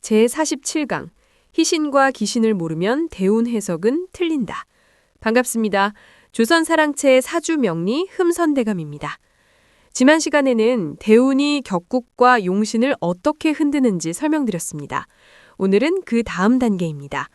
제47강 희신과 기신을 모르면 대운 해석은 틀린다. 반갑습니다. 조선사랑채 사주명리 흠선대감입니다. 지난 시간에는 대운이 격국과 용신을 어떻게 흔드는지 설명드렸습니다. 오늘은 그 다음 단계입니다.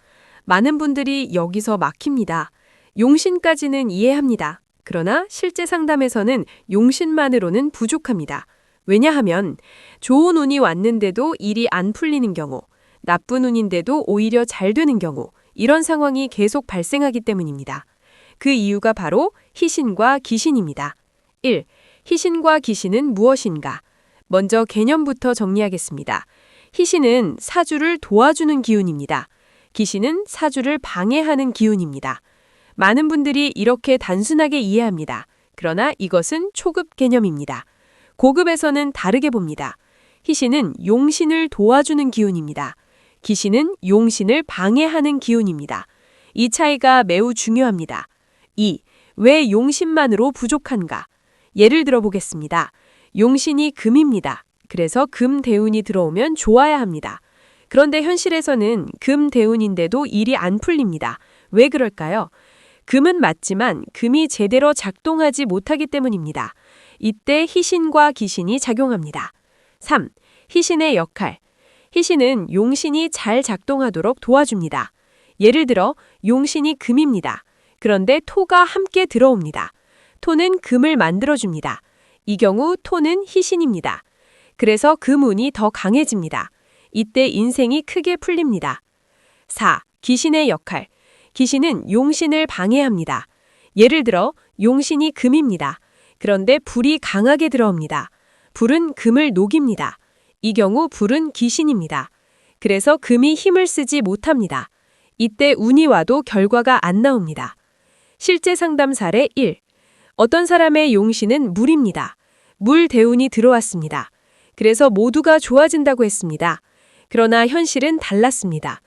많은 분들이 여기서 막힙니다. 용신까지는 이해합니다. 그러나 실제 상담에서는 용신만으로는 부족합니다. 왜냐하면 좋은 운이 왔는데도 일이 안 풀리는 경우, 나쁜 운인데도 오히려 잘 되는 경우, 이런 상황이 계속 발생하기 때문입니다. 그 이유가 바로 희신과 기신입니다. 1. 희신과 기신은 무엇인가? 먼저 개념부터 정리하겠습니다. 희신은 사주를 도와주는 기운입니다. 기신은 사주를 방해하는 기운입니다. 많은 분들이 이렇게 단순하게 이해합니다. 그러나 이것은 초급 개념입니다. 고급에서는 다르게 봅니다. 희신은 용신을 도와주는 기운입니다. 기신은 용신을 방해하는 기운입니다. 이 차이가 매우 중요합니다. 2. 왜 용신만으로 부족한가? 예를 들어 보겠습니다. 용신이 금입니다. 그래서 금 대운이 들어오면 좋아야 합니다. 그런데 현실에서는 금 대운인데도 일이 안 풀립니다. 왜 그럴까요? 금은 맞지만 금이 제대로 작동하지 못하기 때문입니다. 이때 희신과 기신이 작용합니다. 3. 희신의 역할. 희신은 용신이 잘 작동하도록 도와줍니다. 예를 들어 용신이 금입니다. 그런데 토가 함께 들어옵니다. 토는 금을 만들어줍니다. 이 경우 토는 희신입니다. 그래서 금운이 더 강해집니다. 이때 인생이 크게 풀립니다. 4. 기신의 역할. 기신은 용신을 방해합니다. 예를 들어 용신이 금입니다. 그런데 불이 강하게 들어옵니다. 불은 금을 녹입니다. 이 경우 불은 기신입니다. 그래서 금이 힘을 쓰지 못합니다. 이때 운이 와도 결과가 안 나옵니다. 실제 상담 사례 1. 어떤 사람의 용신은 물입니다. 물 대운이 들어왔습니다. 그래서 모두가 좋아진다고 했습니다. 그러나 현실은 달랐습니다.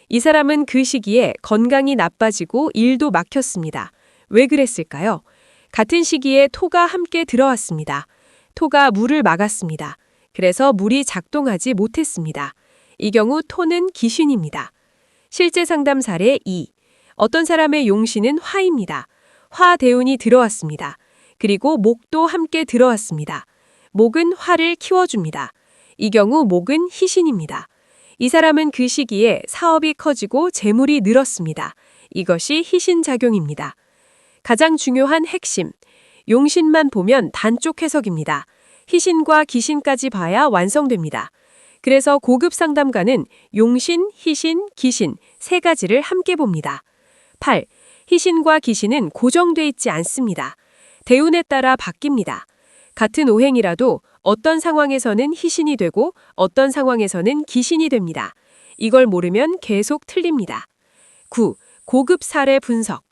이 사람은 그 시기에 건강이 나빠지고 일도 막혔습니다. 왜 그랬을까요? 같은 시기에 토가 함께 들어왔습니다. 토가 물을 막았습니다. 그래서 물이 작동하지 못했습니다. 이 경우 토는 기신입니다. 실제 상담 사례 2. 어떤 사람의 용신은 화입니다. 화 대운이 들어왔습니다. 그리고 목도 함께 들어왔습니다. 목은 화를 키워줍니다. 이 경우 목은 희신입니다. 이 사람은 그 시기에 사업이 커지고 재물이 늘었습니다. 이것이 희신작용입니다. 가장 중요한 핵심, 용신만 보면 단쪽 해석입니다. 희신과 기신까지 봐야 완성됩니다. 그래서 고급 상담가는 용신, 희신, 기신 세 가지를 함께 봅니다. 8. 희신과 기신은 고정돼 있지 않습니다. 대운에 따라 바뀝니다. 같은 오행이라도 어떤 상황에서는 희신이 되고 어떤 상황에서는 기신이 됩니다. 이걸 모르면 계속 틀립니다. 9. 고급 사례 분석.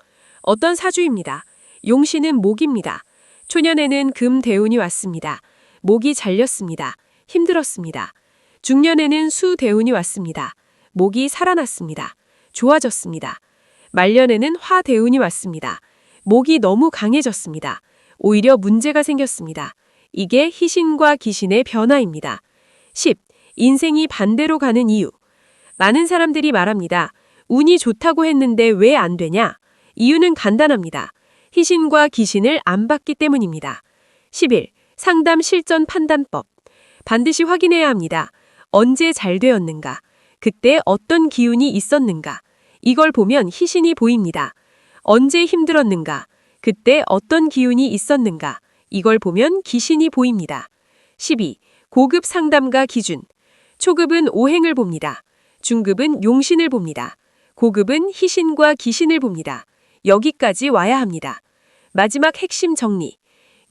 어떤 사주입니다. 용신은 목입니다. 초년에는 금 대운이 왔습니다. 목이 잘렸습니다. 힘들었습니다. 중년에는 수 대운이 왔습니다. 목이 살아났습니다. 좋아졌습니다. 말년에는 화 대운이 왔습니다. 목이 너무 강해졌습니다. 오히려 문제가 생겼습니다. 이게 희신과 기신의 변화입니다. 10. 인생이 반대로 가는 이유. 많은 사람들이 말합니다. 운이 좋다고 했는데 왜 안 되냐? 이유는 간단합니다. 희신과 기신을 안 받기 때문입니다. 11. 상담 실전 판단법. 반드시 확인해야 합니다. 언제 잘 되었는가? 그때 어떤 기운이 있었는가? 이걸 보면 희신이 보입니다. 언제 힘들었는가? 그때 어떤 기운이 있었는가? 이걸 보면 기신이 보입니다. 12. 고급 상담가 기준. 초급은 오행을 봅니다. 중급은 용신을 봅니다. 고급은 희신과 기신을 봅니다. 여기까지 와야 합니다. 마지막 핵심 정리.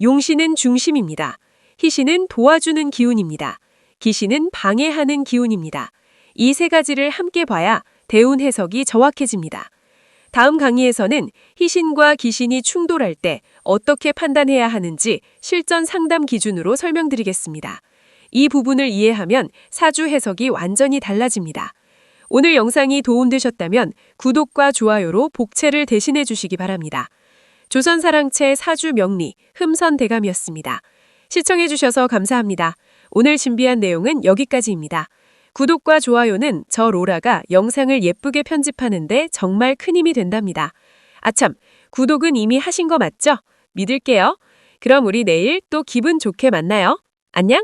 용신은 중심입니다. 희신은 도와주는 기운입니다. 기신은 방해하는 기운입니다. 이 세 가지를 함께 봐야 대운 해석이 정확해집니다. 다음 강의에서는 희신과 기신이 충돌할 때 어떻게 판단해야 하는지 실전 상담 기준으로 설명드리겠습니다. 이 부분을 이해하면 사주 해석이 완전히 달라집니다. 오늘 영상이 도움되셨다면 구독과 좋아요로 복채를 대신해 주시기 바랍니다. 조선사랑채 사주명리 흠선대감이었습니다. 시청해 주셔서 감사합니다. 오늘 준비한 내용은 여기까지입니다. 구독과 좋아요는 저 로라가 영상을 예쁘게 편집하는데 정말 큰 힘이 된답니다. 아참, 구독은 이미 하신 거 맞죠? 믿을게요. 그럼 우리 내일 또 기분 좋게 만나요. 안녕!